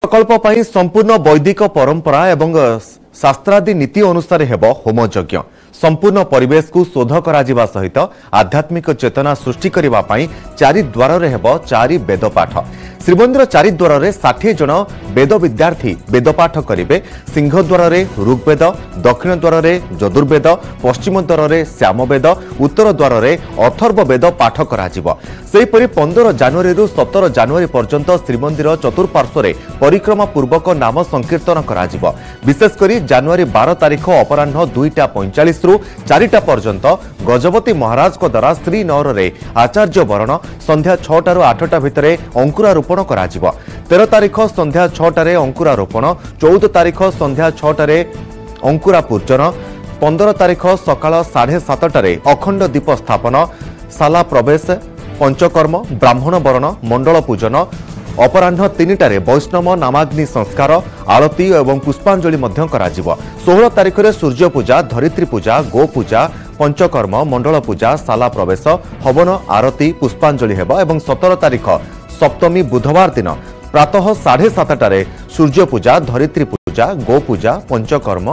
प्रकल्प पर संपूर्ण वैदिक परंपरा एवं शास्त्रादि नीति अनुसार हेब होमयज्ञ संपूर्ण परिवेश को शोध करा सहित आध्यात्मिक चेतना सृष्टि करने चारि द्वार हेब चारि वेदपाठ श्रीमंदिर चारि द्वार 60 जन वेद विद्यार्थी वेदपाठ करेंगे। सिंहद्वार ऋग्वेद, दक्षिण द्वार यजुर्वेद, पश्चिम द्वार श्यामवेद, उत्तर द्वार अथर्ववेद पाठ कर 15 जनवरी 17 जनवरी पर्यंत श्रीमंदिर चतुर्पार्श्व परिक्रमा पूर्वक नाम संकीर्तन कर विशेषकर जनवरी 12 तारिख अपराह 2:45 रु 4टा पर्यंत गजपति महाराज द्वारा श्रीनगर में आचार्य वरण संध्या 6टा रु 8टा भितर अंकुरारोपण करा 13 तारिख संध्या 6टारे अंकुरारोपण, 14 तारिख संध्या 6टारे अंकुरा पूजन, 15 तारिख सकाळ 7:30टारे अखंड दीप स्थापन, शाला प्रवेश, पंचकर्म, ब्राह्मण वरण, मंडल पूजन, अपराह 3टारे वैष्णव नामाग्नि संस्कार, आरती और पुष्पांजलि 16 तारिख में सूर्य पूजा, धरित्री पूजा, गो पूजा, पंचकर्म, मंडल पूजा, शाला प्रवेश, हवन, आरती, पुष्पांजलि हेबा एवं 17 तारिख सप्तमी बुधवार दिन प्रातः 7:30टारे सूर्य पूजा, धरित्री पूजा, गो पूजा, पंचकर्म,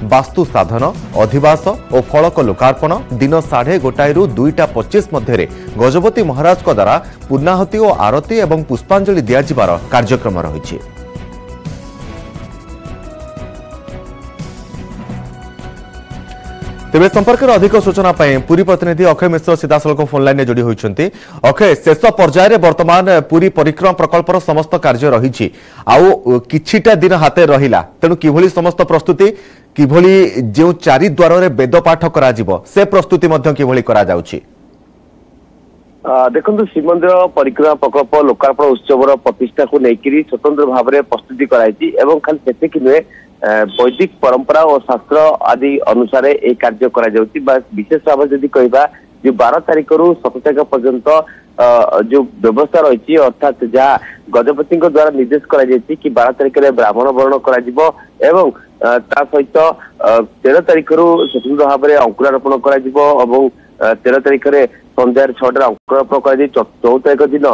वास्तु साधन, अधिवास और फलक लोकार्पण दिन 1:30 रु 2:25 मध्य गजपति महाराज द्वारा पूर्णाहुति और आरती और पुष्पांजलि दियाजिबार कार्यक्रम रही। तेज संपर्क में अधिक सूचना पुरी प्रतिनिधि अक्षय मिश्र सीधासलख फोन लाइन में जोड़ी होती। अक्षय, शेष पर्यायर वर्तमान पुरी परिक्रमा प्रकल्पर समस्त कार्य रही आउ किछिटा दिन हाथ रहा तेणु किभली समस्त प्रस्तुति किभली जो चारि द्वार वेदपाठ करा से प्रस्तुति किभली करा जाउछि? देखो श्रीमंदिर परिक्रमा प्रकल्प लोकार्पण उत्सव प्रतिष्ठा को लेकर स्वतंत्र भाव में प्रस्तुति कराई खाली सेतिक नुहे वैदिक परंपरा और शास्त्र आदि अनुसार ये कार्य करा जाउछि। विशेष भाव जदि कहबा जो 12 तारिख रु 17 तारिख पर्यंत जो व्यवस्था रही अर्थात जहाँ गजपति द्वारा निर्देश करा जायछि कि 12 तारिख में ब्राह्मण वर्ण करा जिवो एवं ता सहित 13 तारिख रु स्वतंत्र भाव में अंकुरारोपण करा जिवो एवं 13 तारिख में संध्या 6टारे अंकुरारोपण कर 14 तारिख दिन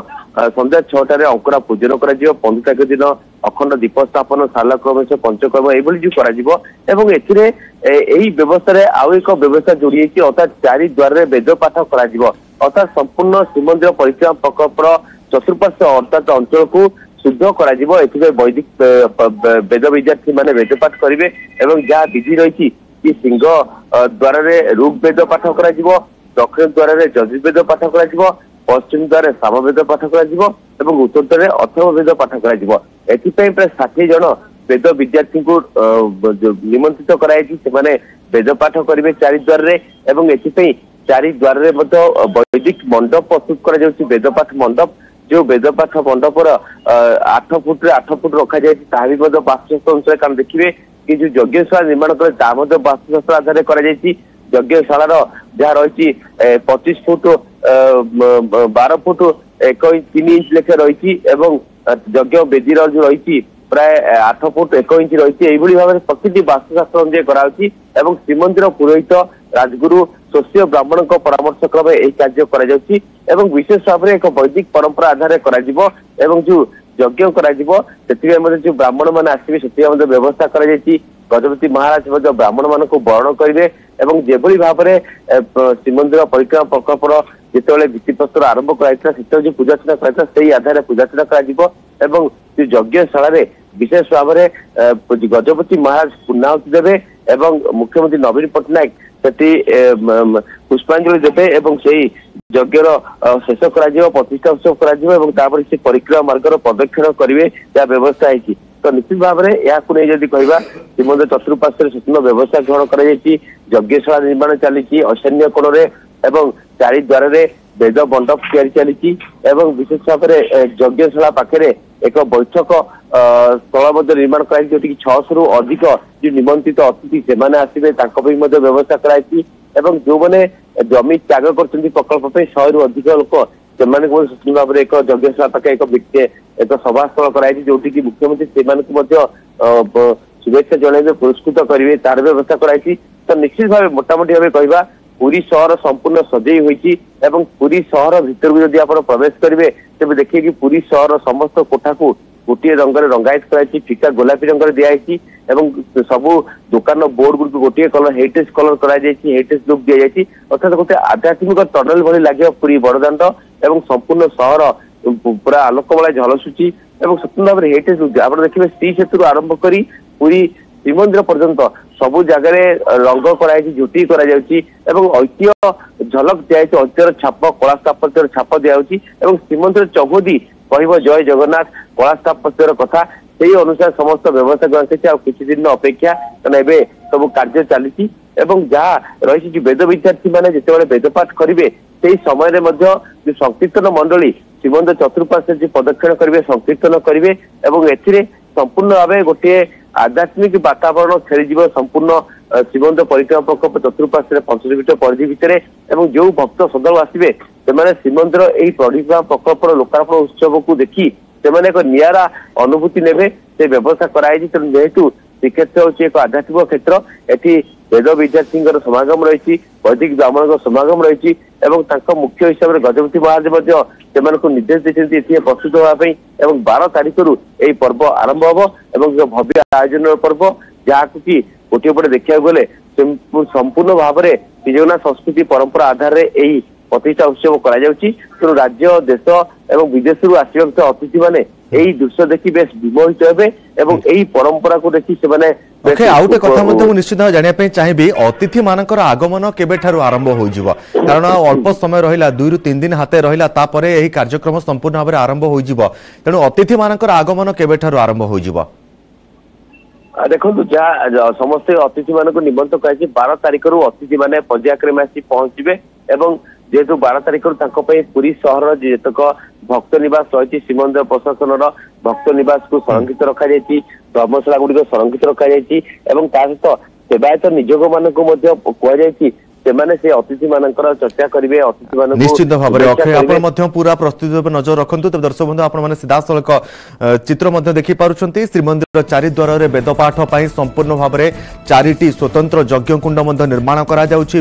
संध्या 6टारे अंकुरा पूजन कर 15 तारिख दिन अखंड दीप स्थापन, शाला क्रम, पंचकर्म ये जो व्यवस्था आउ एक व्यवस्था जोड़ी अर्थात चारि द्वार वेदपाठ कर अर्थात संपूर्ण श्रीमंदिर परिक्रमा प्रकल्प चतुर्पार्श्व अर्थात अंचल को शुद्ध कर वैदिक वेद विद्यार्थी माने वेदपाठ करेंगे और जहाँ विधि रही कि सिंह द्वार ऋग्वेद पाठ कर दक्षिण द्वार यजुर्वेद पाठ कर पश्चिम द्वार सामवेद पाठ कर उत्तर द्वार अथर्ववेद पाठ कर प्राय 60 जन वेद विद्यार्थी को निमंत्रित कराई वेद पाठ करेंगे चारि द्वार चारि द्वार वैदिक मंडप प्रस्तुत कर वेदपाठ मंडप जो वेदपाठ मंडप 8 फुट 8 फुट रखा जाए वास्तुशास्त्र अनुसार कारण देखिए कि जो यज्ञशाला निर्माण करे वास्तुशास्त्र आधार कर यज्ञशाला जहाँ रही 25 फुट 12 फुट 1 इंच लेखे रही यज्ञ वेदी जो रही प्राय 8 फुट 1 इंच रही भाव में प्रकृति वास्तुशास्त्र अनुसार कराई श्रीमंदिर पुरोहित राजगुरु स्वस्य ब्राह्मण परामर्श क्रमे यह कार्य कर विशेष भाव में एक वैदिक परंपरा आधार कर जो यज्ञ कर जो ब्राह्मण मैंने आसवे से व्यवस्था कर गजपति महाराज ब्राह्मण मान को वर्ण करेंगे जो भाव में श्रीमंदिर परिक्रमा प्रकल्पर जिते भित्तिप्रस्तर आरंभ कराइला जो पूजार्चना कर आधार पूजार्चना कर यज्ञशाला विशेष भाव में गजपति महाराज पूर्णाहुति देवे मुख्यमंत्री नवीन पट्टनायक से पुष्पांजलि देवे यज्ञर शेष कर प्रतिष्ठा उत्सव कर परिक्रमा मार्ग प्रदक्षिण करेंगे जहाँ व्यवस्था है तो निश्चित भाव में यहाँ नहीं कहवा श्रीमंदिर चतुर्पार्श्व स्वतंत्र व्यवस्था ग्रहण कर यज्ञशाला निर्माण चली ईशान्य कोण में चारि द्वार वेद मंडप चली विशेष भाव में यज्ञशाला पाखे एक बैठक स्थल निर्माण कर 600 रु अधिक जो निमंत्रित अतिथि से आसवे व्यवस्था कराई जो मैंने जमी त्याग कर प्रकल्प 100 रु अधिक लोक से भाव में एक यज्ञशाला पाखे एक सभास्थल कराई जो मुख्यमंत्री से शुभेच्छा जन पुरस्कृत करेंगे तार व्यवस्था कराई तो निश्चित भाव मोटामोटी भाव कहवा पुरी सहर संपूर्ण सजई होती पुरी सहर भितर जदि आप प्रवेश करेंगे तेज देखिए कि पुरी सहर समस्त कोठा को गोटे रंग रंगायत कराई फिका गोलापी रंग दिखाई सबू दुकान बोर्ड गुड़ गोटे colour heritage colour heritage look दि जाए अर्थात गोटे आध्यात्मिक टनल भली लगे पूरी बड़दाण्ड एवं संपूर्ण सहर पूरा आलोकमाला झलसुची स्वतंत्र भाव हेरिटेज लुक आप देखिए श्री सेतु आरंभ करी पूरी श्रीमंदिर पर्यंत सबु जगह रंग कराई झुटी ऐतिह्य झलक दिखाई ऐतिह्य छाप कला स्थापत्यर छाप दिखाई श्रीमंदिर चौहदी कह जय जगन्नाथ कला स्थापत्यर कथा से अनुसार समस्त व्यवस्था कर किसी दिन अपेक्षा कारण सब कार्य चली जहाँ रही वेद विद्यार्थी मैंने जिते वेदपाठ करेंगे से समय जो संकीर्तन मंडली श्रीमंदिर चतुर्पार्श्व जो पदक्षेप करेंगे संकीर्तन करेंगे संपूर्ण भाव गोटे आध्यात्मिक वातावरण खेली संपूर्ण श्रीमंदिर परिक्रमा प्रकल्प चतुर्पार्श्व 5 मीटर परिधि भितर जो भक्त श्रद्धालु आसवे से श्रीमंदिर यही परिक्रमा प्रकल्प लोकार्पण उत्सव को देखी से एक निरा अनुभूति ने से व्यवस्था कराई तेणु जेहेतु श्रीक्षेत्र हूँ एक आध्यात्मिक क्षेत्र एटी वेद विद्यार्थी समागम रही वैदिक ब्राह्मण समागम रही मुख्य हिसाब से गजपति महाराज से निर्देश देते प्रस्तुत होगापी 12 तारीख रु यही पर्व आरंभ हम भव्य आयोजन पर्व जहाँ कि गोटे पटे देखा गले संपूर्ण भाव में श्रीजगन्नाथ संस्कृति परंपरा आधार में यही प्रतिष्ठा उत्सव तेणु राज्य देश और विदेश आसवा अतिथि मैंने यही दृश्य देखी बेस विमोहित हे परंपरा को देखी से आउटे कथा निश्चित भाव जानापी चाहिए अतिथि मानकर आगमन केबेठारु आरंभ हो कारण अल्प समय रहा 2 ରୁ 3 दिन हाथ रहा कार्यक्रम संपूर्ण भाव में आरंभ हो तेणु अतिथि मानकर आगमन केबेठारु आरंभ हो देखो जहाँ समस्त अतिथि मान निमंत्रण कर 12 तारीख रु अतिथि मैंने पर्यायक्रमे आसी पहुंचे जेहेतु 12 तारीख रु पुरी सहर जेतक भक्त निवास रही श्रीमंदिर प्रशासन भक्त निवास को संरक्षित रखा धर्मशाला गुड़िक संरक्षित रखा सहित सेवायत निजोग मान कहुई से अतिथि मानकर चर्चा करेंगे अतिथि निश्चित भाव में अक्षय आप पूरा प्रस्तुति नजर रखु तेज दर्शक बंधु आपने सीधा सड़क चित्र देखिपुं श्रीमंदिर चारिद्वार वेदपाठ संपूर्ण भाव में 4टी स्वतंत्र यज्ञकुंड निर्माण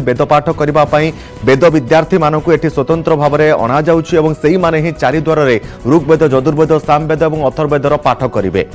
वेदपाठ करने वेद विद्यार्थी मानक एटी स्वतंत्र भाव में अणा जाउछि एवं सेही माने ही चारिद्वार ऋग्वेद यजुर्वेद सामवेद और अथर्ववेदर पाठ करेंगे।